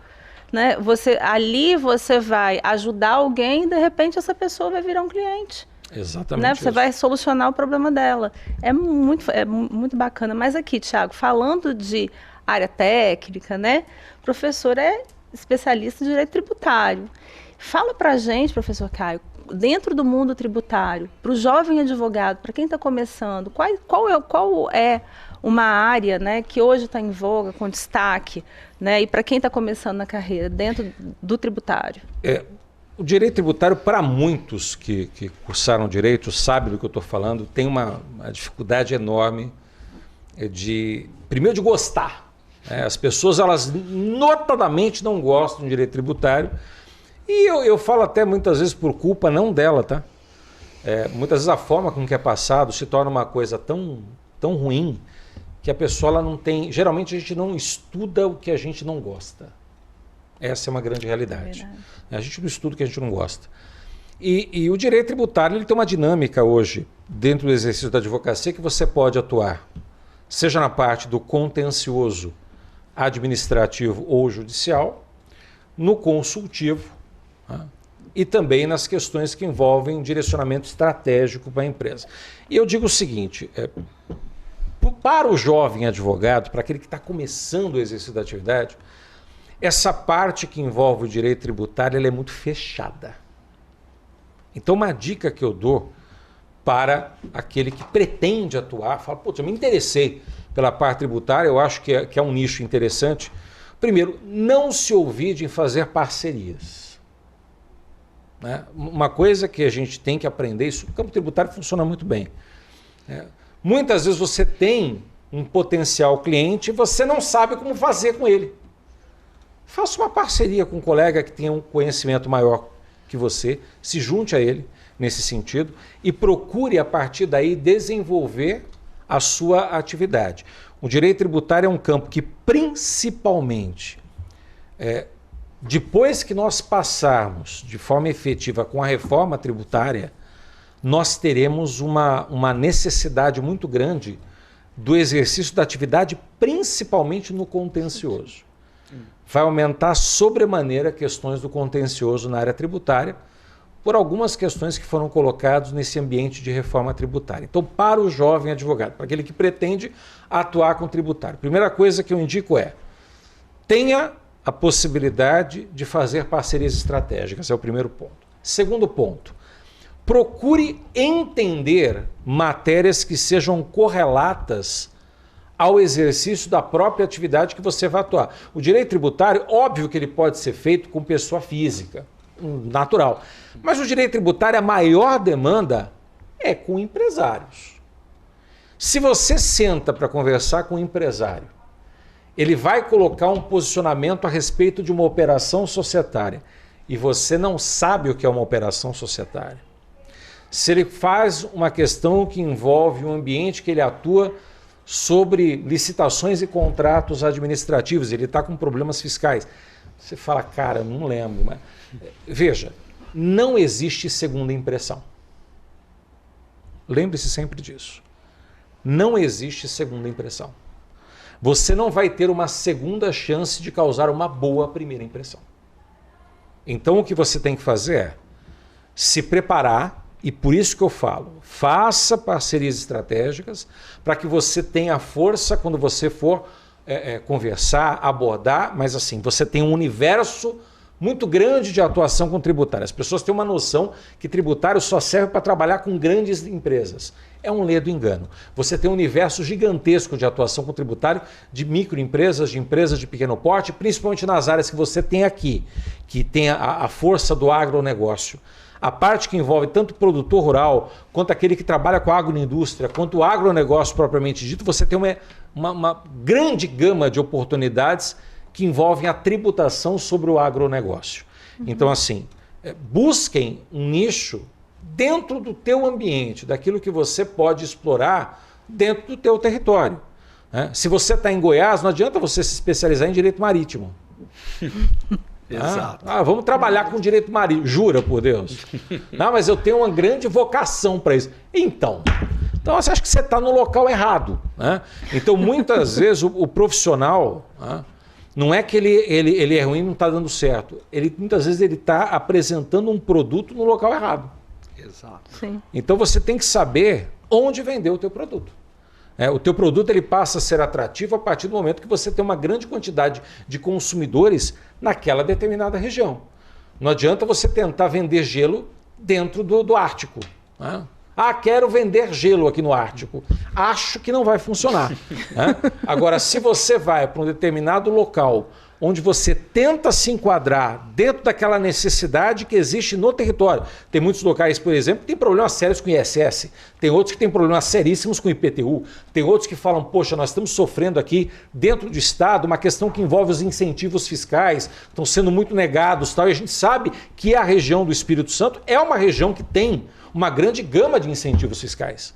né? Ali você vai ajudar alguém e de repente essa pessoa vai virar um cliente. Exatamente. Né? Você vai solucionar o problema dela. É muito bacana. Mas aqui, Thiago, falando de área técnica, né? O professor é especialista em direito tributário. Fala pra gente, professor Caio, dentro do mundo tributário, para o jovem advogado, para quem está começando, qual é uma área, né, que hoje está em voga, com destaque, né, e para quem está começando na carreira, dentro do tributário? O direito tributário, para muitos que cursaram direito, sabem do que eu estou falando, tem uma dificuldade enorme primeiro de gostar. As pessoas, elas notadamente não gostam de direito tributário, e eu falo até muitas vezes por culpa não dela, tá? Muitas vezes a forma com que é passado se torna uma coisa tão ruim que a pessoa ela não tem... Geralmente a gente não estuda o que a gente não gosta. Essa é uma grande realidade. A gente não estuda o que a gente não gosta. E o direito tributário ele tem uma dinâmica hoje, dentro do exercício da advocacia, que você pode atuar, seja na parte do contencioso, administrativo ou judicial, no consultivo, né? E também nas questões que envolvem direcionamento estratégico para a empresa. E eu digo o seguinte, para o jovem advogado, para aquele que está começando o exercício da atividade, essa parte que envolve o direito tributário ela é muito fechada. Então uma dica que eu dou para aquele que pretende atuar, fala, putz, eu me interessei pela parte tributária, eu acho que é um nicho interessante. Primeiro, não se ouvide em fazer parcerias. Né? Uma coisa que a gente tem que aprender, isso, o campo tributário funciona muito bem. Muitas vezes você tem um potencial cliente e você não sabe como fazer com ele. Faça uma parceria com um colega que tenha um conhecimento maior que você, se junte a ele nesse sentido e procure a partir daí desenvolver a sua atividade. O direito tributário é um campo que principalmente, depois que nós passarmos de forma efetiva com a reforma tributária, nós teremos uma necessidade muito grande do exercício da atividade, principalmente no contencioso. Vai aumentar sobremaneira questões do contencioso na área tributária, por algumas questões que foram colocadas nesse ambiente de reforma tributária. Então, para o jovem advogado, para aquele que pretende atuar com tributário, primeira coisa que eu indico tenha a possibilidade de fazer parcerias estratégicas, é o primeiro ponto. Segundo ponto, procure entender matérias que sejam correlatas ao exercício da própria atividade que você vai atuar. O direito tributário, óbvio que ele pode ser feito com pessoa física, natural. Mas o direito tributário, a maior demanda é com empresários. Se você senta para conversar com um empresário, ele vai colocar um posicionamento a respeito de uma operação societária e você não sabe o que é uma operação societária. Se ele faz uma questão que envolve um ambiente que ele atua sobre licitações e contratos administrativos, ele está com problemas fiscais. Você fala, cara, não lembro. Mas... Veja, não existe segunda impressão. Lembre-se sempre disso. Não existe segunda impressão. Você não vai ter uma segunda chance de causar uma boa primeira impressão. Então o que você tem que fazer é se preparar, e por isso que eu falo, faça parcerias estratégicas para que você tenha força quando você for conversar, abordar, mas assim, você tem um universo muito grande de atuação com tributário. As pessoas têm uma noção que tributário só serve para trabalhar com grandes empresas. É um ledo engano. Você tem um universo gigantesco de atuação com tributário de microempresas, de empresas de pequeno porte, principalmente nas áreas que você tem aqui, que tem a força do agronegócio. A parte que envolve tanto o produtor rural, quanto aquele que trabalha com a agroindústria, quanto o agronegócio propriamente dito, você tem uma grande gama de oportunidades que envolvem a tributação sobre o agronegócio. Então, assim, busquem um nicho dentro do teu ambiente, daquilo que você pode explorar dentro do teu território. Se você está em Goiás, não adianta você se especializar em direito marítimo. Exato. Vamos trabalhar com direito marítimo. Jura, por Deus? Não, mas eu tenho uma grande vocação para isso. Então você acha que você está no local errado. Então, muitas vezes, o profissional... Não é que ele é ruim e não está dando certo. Muitas vezes ele está apresentando um produto no local errado. Exato. Sim. Então você tem que saber onde vender o teu produto. O teu produto ele passa a ser atrativo a partir do momento que você tem uma grande quantidade de consumidores naquela determinada região. Não adianta você tentar vender gelo dentro do Ártico. Quero vender gelo aqui no Ártico. Acho que não vai funcionar. Agora, se você vai para um determinado local onde você tenta se enquadrar dentro daquela necessidade que existe no território. Tem muitos locais, por exemplo, que tem problemas sérios com ISS, tem outros que têm problemas seríssimos com IPTU, tem outros que falam, poxa, nós estamos sofrendo aqui dentro do Estado uma questão que envolve os incentivos fiscais, estão sendo muito negados, tal, e a gente sabe que a região do Espírito Santo é uma região que tem uma grande gama de incentivos fiscais.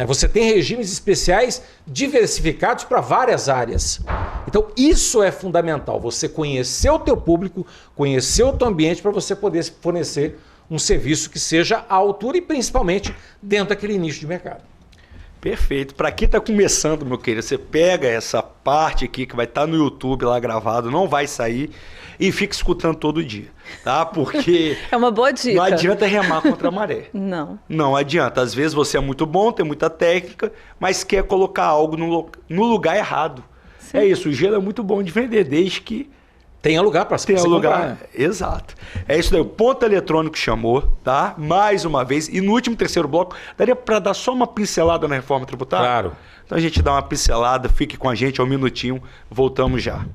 Você tem regimes especiais diversificados para várias áreas. Então isso é fundamental, você conhecer o teu público, conhecer o teu ambiente para você poder fornecer um serviço que seja à altura e principalmente dentro daquele nicho de mercado. Perfeito. Para quem está começando, meu querido, você pega essa parte aqui que vai estar no YouTube lá gravado, não vai sair, e fica escutando todo dia, tá? Porque é uma boa dica. Não adianta remar contra a maré. Não. Não adianta. Às vezes você é muito bom, tem muita técnica, mas quer colocar algo no lugar errado. Sim. É isso, o gelo é muito bom de vender, desde que tenha lugar para você comprar. Exato. É isso daí. O Ponto Eletrônico chamou, tá? Mais uma vez. E no último terceiro bloco, daria para dar só uma pincelada na reforma tributária? Claro. Então a gente dá uma pincelada, fique com a gente, um minutinho, voltamos já.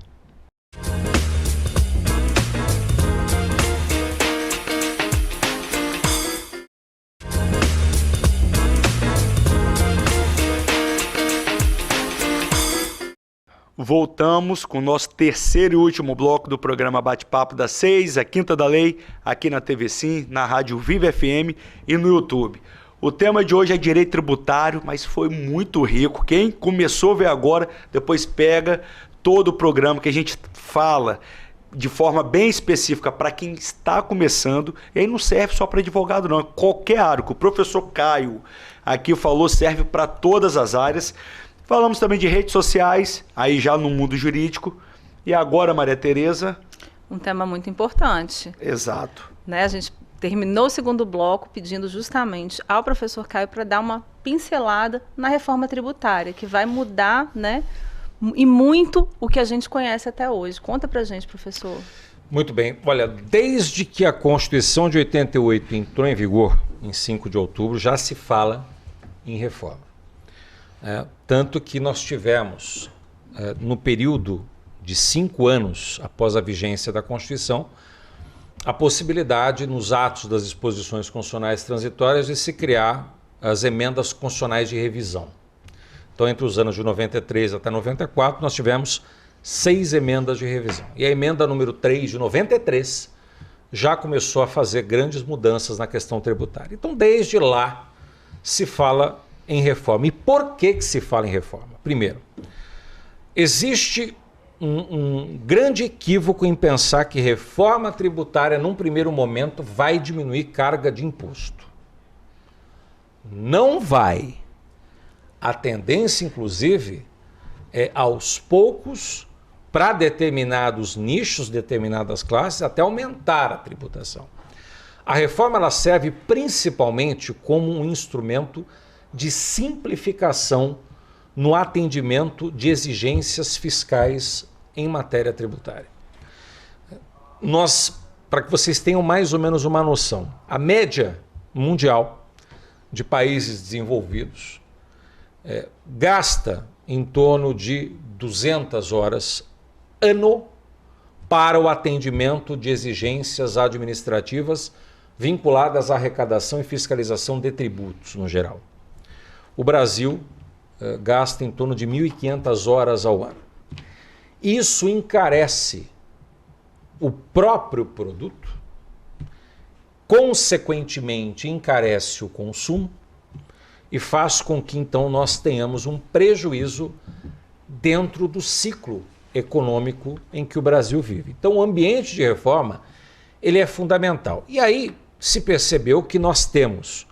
Voltamos com o nosso terceiro e último bloco do programa Bate-Papo das 6, a Quinta da Lei, aqui na TV Sim, na Rádio Viva FM e no YouTube. O tema de hoje é direito tributário, mas foi muito rico. Quem começou a ver agora, depois pega todo o programa que a gente fala de forma bem específica para quem está começando. E aí não serve só para advogado não, qualquer área. O professor Caio aqui falou, serve para todas as áreas. Falamos também de redes sociais, aí já no mundo jurídico. E agora, Maria Tereza? Um tema muito importante. Exato. A gente terminou o segundo bloco pedindo justamente ao professor Caio para dar uma pincelada na reforma tributária, que vai mudar, e muito o que a gente conhece até hoje. Conta pra gente, professor. Muito bem. Olha, desde que a Constituição de 88 entrou em vigor, em 5 de outubro, já se fala em reforma. Tanto que nós tivemos, no período de 5 anos após a vigência da Constituição, a possibilidade, nos atos das disposições constitucionais transitórias, de se criar as emendas constitucionais de revisão. Então, entre os anos de 93 até 94, nós tivemos 6 emendas de revisão. E a emenda número 3 de 93 já começou a fazer grandes mudanças na questão tributária. Então, desde lá, se fala em reforma. E por que se fala em reforma? Primeiro, existe um grande equívoco em pensar que reforma tributária, num primeiro momento, vai diminuir carga de imposto. Não vai. A tendência, inclusive, é aos poucos, para determinados nichos, determinadas classes, até aumentar a tributação. A reforma ela serve principalmente como um instrumento de simplificação no atendimento de exigências fiscais em matéria tributária. Para que vocês tenham mais ou menos uma noção, a média mundial de países desenvolvidos gasta em torno de 200 horas ano para o atendimento de exigências administrativas vinculadas à arrecadação e fiscalização de tributos no geral. O Brasil gasta em torno de 1.500 horas ao ano. Isso encarece o próprio produto, consequentemente encarece o consumo e faz com que então nós tenhamos um prejuízo dentro do ciclo econômico em que o Brasil vive. Então o ambiente de reforma ele é fundamental. E aí se percebeu que nós temos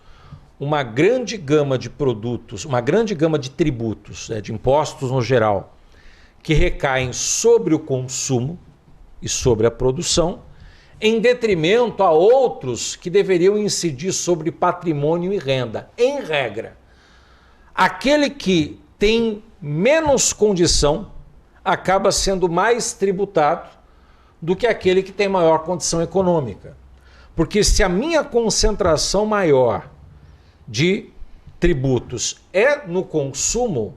uma grande gama de produtos, uma grande gama de tributos, de impostos no geral, que recaem sobre o consumo e sobre a produção, em detrimento a outros que deveriam incidir sobre patrimônio e renda. Em regra, aquele que tem menos condição acaba sendo mais tributado do que aquele que tem maior condição econômica. Porque se a minha concentração maior de tributos é no consumo,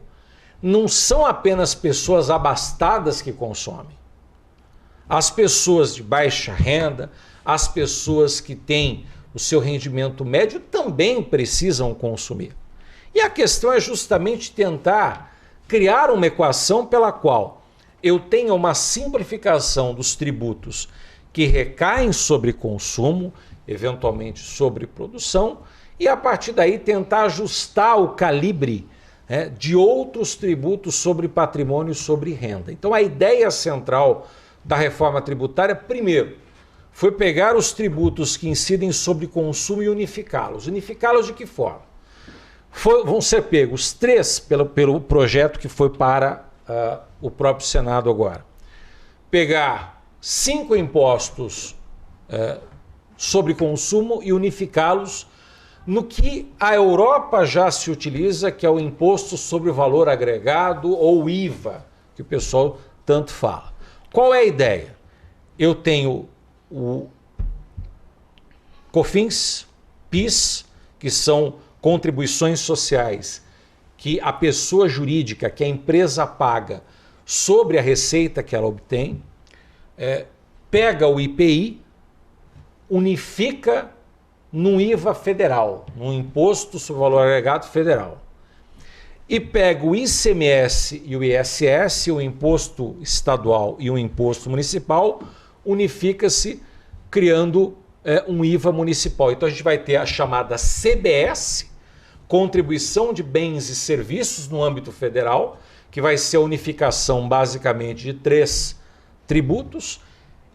não são apenas pessoas abastadas que consomem. As pessoas de baixa renda, as pessoas que têm o seu rendimento médio também precisam consumir. E a questão é justamente tentar criar uma equação pela qual eu tenha uma simplificação dos tributos que recaem sobre consumo, eventualmente sobre produção, e a partir daí tentar ajustar o calibre de outros tributos sobre patrimônio e sobre renda. Então a ideia central da reforma tributária, primeiro, foi pegar os tributos que incidem sobre consumo e unificá-los. Unificá-los de que forma? Vão ser pegos 3 pelo projeto que foi para o próprio Senado agora. Pegar 5 impostos sobre consumo e unificá-los no que a Europa já se utiliza, que é o imposto sobre o valor agregado ou IVA, que o pessoal tanto fala. Qual é a ideia? Eu tenho o COFINS, PIS, que são contribuições sociais que a pessoa jurídica, que a empresa paga sobre a receita que ela obtém, pega o IPI, unifica num IVA federal, num imposto sobre o valor agregado federal, e pega o ICMS e o ISS, o imposto estadual e o imposto municipal, unifica-se criando um IVA municipal. Então a gente vai ter a chamada CBS, Contribuição de Bens e Serviços no âmbito federal, que vai ser a unificação basicamente de 3 tributos,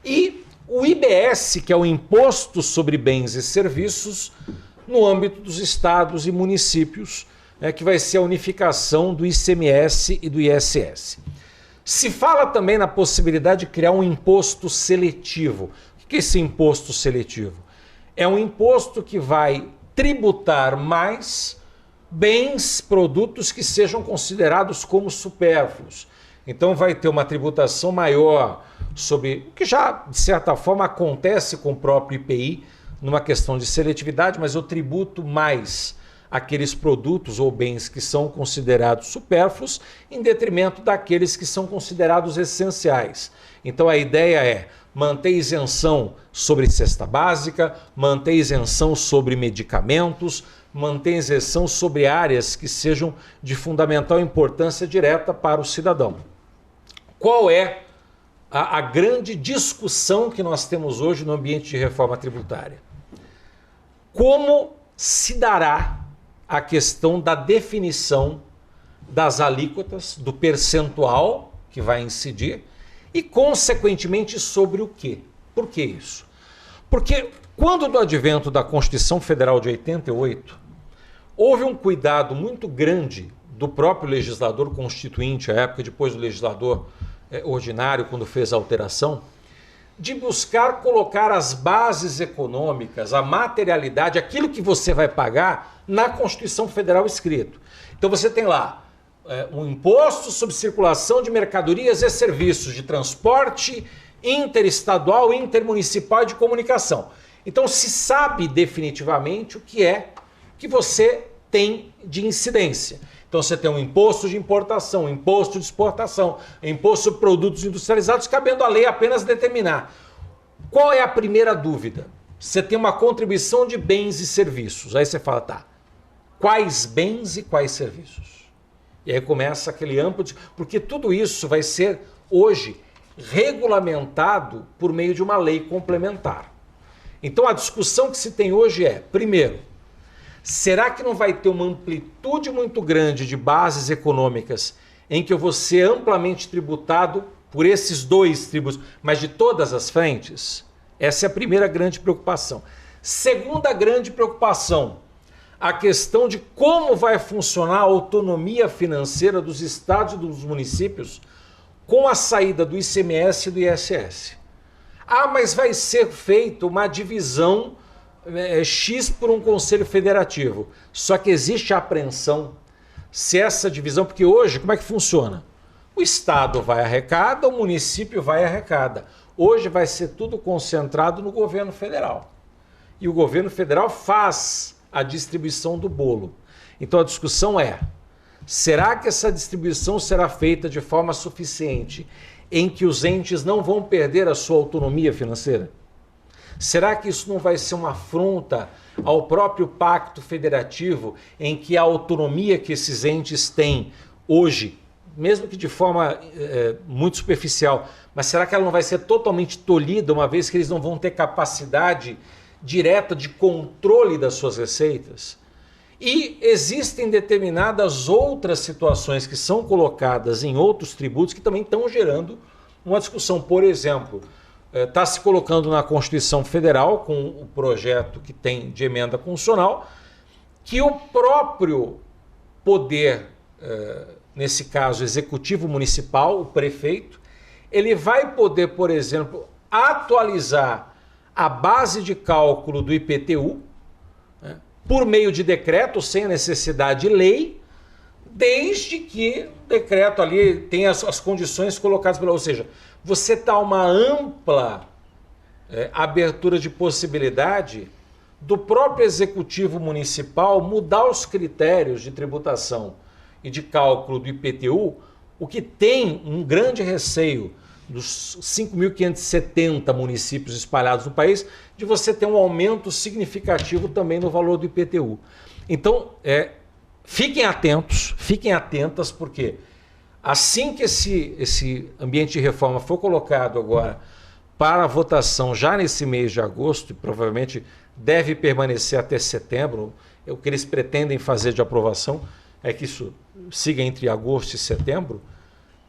e o IBS, que é o Imposto sobre Bens e Serviços, no âmbito dos estados e municípios, que vai ser a unificação do ICMS e do ISS. Se fala também na possibilidade de criar um imposto seletivo. O que é esse imposto seletivo? É um imposto que vai tributar mais bens, produtos que sejam considerados como supérfluos. Então vai ter uma tributação maior sobre o que já, de certa forma, acontece com o próprio IPI, numa questão de seletividade, mas eu tributo mais aqueles produtos ou bens que são considerados supérfluos em detrimento daqueles que são considerados essenciais. Então a ideia é manter isenção sobre cesta básica, manter isenção sobre medicamentos, manter isenção sobre áreas que sejam de fundamental importância direta para o cidadão. Qual é a grande discussão que nós temos hoje no ambiente de reforma tributária? Como se dará a questão da definição das alíquotas, do percentual que vai incidir e, consequentemente, sobre o quê? Por que isso? Porque quando do advento da Constituição Federal de 88, houve um cuidado muito grande do próprio legislador constituinte, à época depois do legislador ordinário, quando fez a alteração, de buscar colocar as bases econômicas, a materialidade, aquilo que você vai pagar na Constituição Federal escrito. Então você tem lá um imposto sobre circulação de mercadorias e serviços de transporte interestadual, intermunicipal e de comunicação. Então se sabe definitivamente o que é que você tem de incidência. Então você tem um imposto de importação, um imposto de exportação, imposto sobre produtos industrializados, cabendo à lei apenas determinar. Qual é a primeira dúvida? Você tem uma contribuição de bens e serviços. Aí você fala, tá, quais bens e quais serviços? E aí começa aquele amplo... Porque tudo isso vai ser, hoje, regulamentado por meio de uma lei complementar. Então a discussão que se tem hoje é, primeiro, será que não vai ter uma amplitude muito grande de bases econômicas em que eu vou ser amplamente tributado por esses dois tributos, mas de todas as frentes? Essa é a primeira grande preocupação. Segunda grande preocupação, a questão de como vai funcionar a autonomia financeira dos estados e dos municípios com a saída do ICMS e do ISS. Ah, mas vai ser feita uma divisão X por um conselho federativo. Só que existe a apreensão se essa divisão, porque hoje como é que funciona? O estado vai arrecada, o município vai arrecada. Hoje vai ser tudo concentrado no governo federal. E o governo federal faz a distribuição do bolo. Então a discussão é, será que essa distribuição será feita de forma suficiente em que os entes não vão perder a sua autonomia financeira? Será que isso não vai ser uma afronta ao próprio pacto federativo em que a autonomia que esses entes têm hoje, mesmo que de forma muito superficial, mas será que ela não vai ser totalmente tolhida uma vez que eles não vão ter capacidade direta de controle das suas receitas? E existem determinadas outras situações que são colocadas em outros tributos que também estão gerando uma discussão. Por exemplo, está se colocando na Constituição Federal, com o projeto que tem de emenda constitucional, que o próprio poder, nesse caso executivo municipal, o prefeito, ele vai poder, por exemplo, atualizar a base de cálculo do IPTU, né, por meio de decreto, sem a necessidade de lei, desde que o decreto ali tenha as condições colocadas pela... Ou seja, você dá uma ampla abertura de possibilidade do próprio executivo municipal mudar os critérios de tributação e de cálculo do IPTU, o que tem um grande receio dos 5.570 municípios espalhados no país, de você ter um aumento significativo também no valor do IPTU. Então, fiquem atentas, porque assim que esse ambiente de reforma for colocado agora para a votação já nesse mês de agosto, e provavelmente deve permanecer até setembro, o que eles pretendem fazer de aprovação é que isso siga entre agosto e setembro,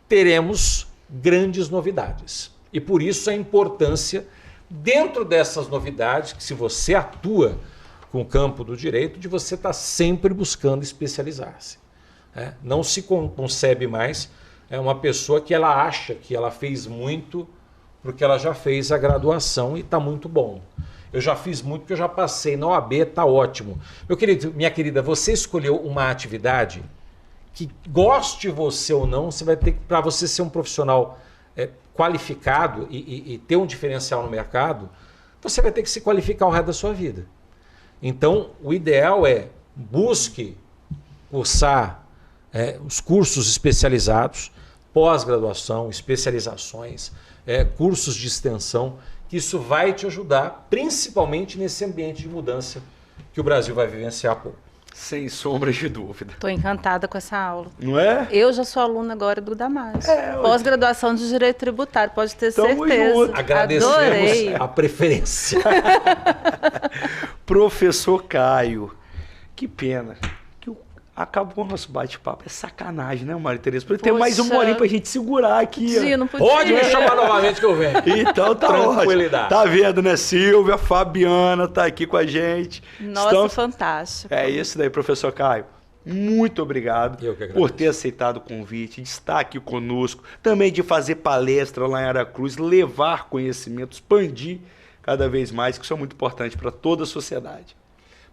teremos grandes novidades. E por isso a importância, dentro dessas novidades, que se você atua com o campo do direito, de você estar sempre buscando especializar-se. Não se concebe mais uma pessoa que ela acha que ela fez muito porque ela já fez a graduação e está muito bom. Eu já fiz muito porque eu já passei na OAB, está ótimo. Meu querido, minha querida, você escolheu uma atividade que, goste você ou não, você vai ter que, para você ser um profissional qualificado e ter um diferencial no mercado, você vai ter que se qualificar o resto da sua vida. Então, o ideal é busque cursar os cursos especializados, pós-graduação, especializações, cursos de extensão, que isso vai te ajudar, principalmente nesse ambiente de mudança que o Brasil vai vivenciar há pouco. Sem sombras de dúvida. Estou encantada com essa aula. Não é? Eu já sou aluna agora do Damásio. Pós-graduação de Direito Tributário, pode ter certeza. Junto. Agradecemos Adorei. a preferência. Professor Caio, que pena que acabou o nosso bate-papo. É sacanagem, né, Maria Tereza? Tem mais uma horinha pra gente segurar aqui. Não podia. Pode me chamar novamente que eu venho. Então tá ótimo. Tá vendo, né? Silvia, Fabiana tá aqui com a gente. Nossa, fantástico. É isso daí, professor Caio. Muito obrigado por ter aceitado o convite, de estar aqui conosco, também de fazer palestra lá em Aracruz, levar conhecimento, expandir cada vez mais, que isso é muito importante para toda a sociedade.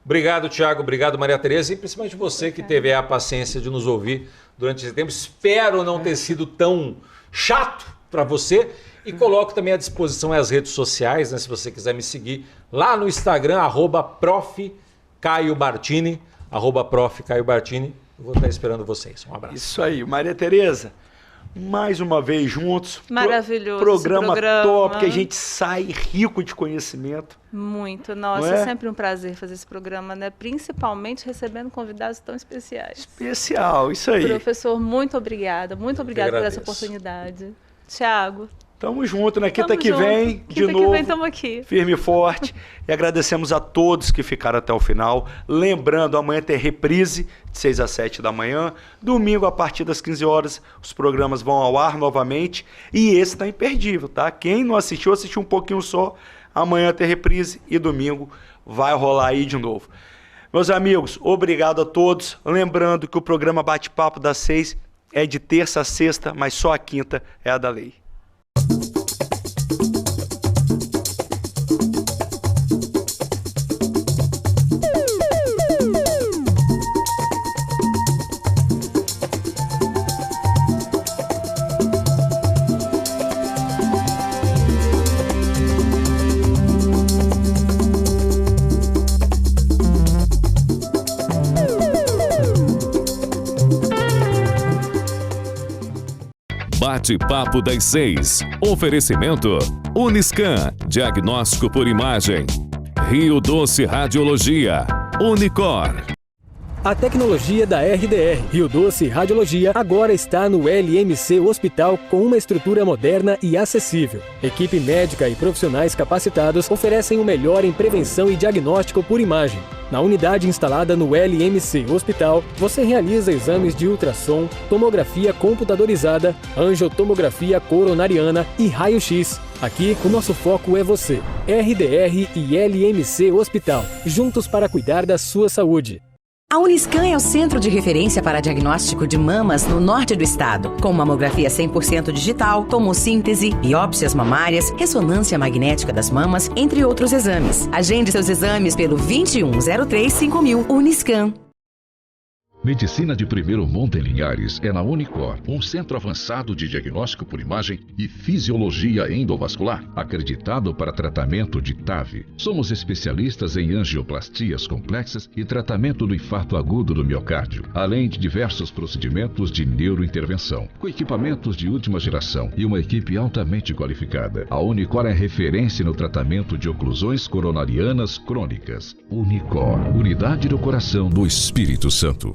Obrigado, Thiago. Obrigado, Maria Tereza. E principalmente você que teve a paciência de nos ouvir durante esse tempo. Espero não ter sido tão chato para você. E coloco também à disposição as redes sociais, né, se você quiser me seguir lá no Instagram, @prof.caio_bartini, @prof.caio_bartini. Eu vou estar esperando vocês. Um abraço. Isso aí. Maria Tereza, mais uma vez juntos. Maravilhoso. Programa top, que a gente sai rico de conhecimento. Muito. Nossa, é sempre um prazer fazer esse programa, né? Principalmente recebendo convidados tão especiais. Especial, isso aí. Professor, muito obrigada. Muito obrigada por essa oportunidade. Thiago. Tamo junto, na quinta que vem, de novo. Quinta que vem, tamo aqui. Firme e forte. E agradecemos a todos que ficaram até o final. Lembrando, amanhã tem reprise de 6 às 7 da manhã. Domingo, a partir das 15 horas, os programas vão ao ar novamente. E esse tá imperdível, tá? Quem não assistiu, assistiu um pouquinho só. Amanhã tem reprise e domingo vai rolar aí de novo. Meus amigos, obrigado a todos. Lembrando que o programa Bate-Papo das 6 é de terça a sexta, mas só a quinta é a da lei. Bate-Papo das 6. Oferecimento Uniscan, diagnóstico por imagem. Rio Doce Radiologia. Unicor. A tecnologia da RDR, Rio Doce Radiologia, agora está no LMC Hospital com uma estrutura moderna e acessível. Equipe médica e profissionais capacitados oferecem o melhor em prevenção e diagnóstico por imagem. Na unidade instalada no LMC Hospital, você realiza exames de ultrassom, tomografia computadorizada, angiotomografia coronariana e raio-x. Aqui, o nosso foco é você. RDR e LMC Hospital, juntos para cuidar da sua saúde. A Uniscan é o centro de referência para diagnóstico de mamas no norte do estado, com mamografia 100% digital, tomossíntese, biópsias mamárias, ressonância magnética das mamas, entre outros exames. Agende seus exames pelo 2103-5000 Uniscan. Medicina de primeiro mundo em Linhares é na Unicor, um centro avançado de diagnóstico por imagem e fisiologia endovascular, acreditado para tratamento de TAV. Somos especialistas em angioplastias complexas e tratamento do infarto agudo do miocárdio, além de diversos procedimentos de neurointervenção, com equipamentos de última geração e uma equipe altamente qualificada. A Unicor é referência no tratamento de oclusões coronarianas crônicas. Unicor, unidade do coração do Espírito Santo.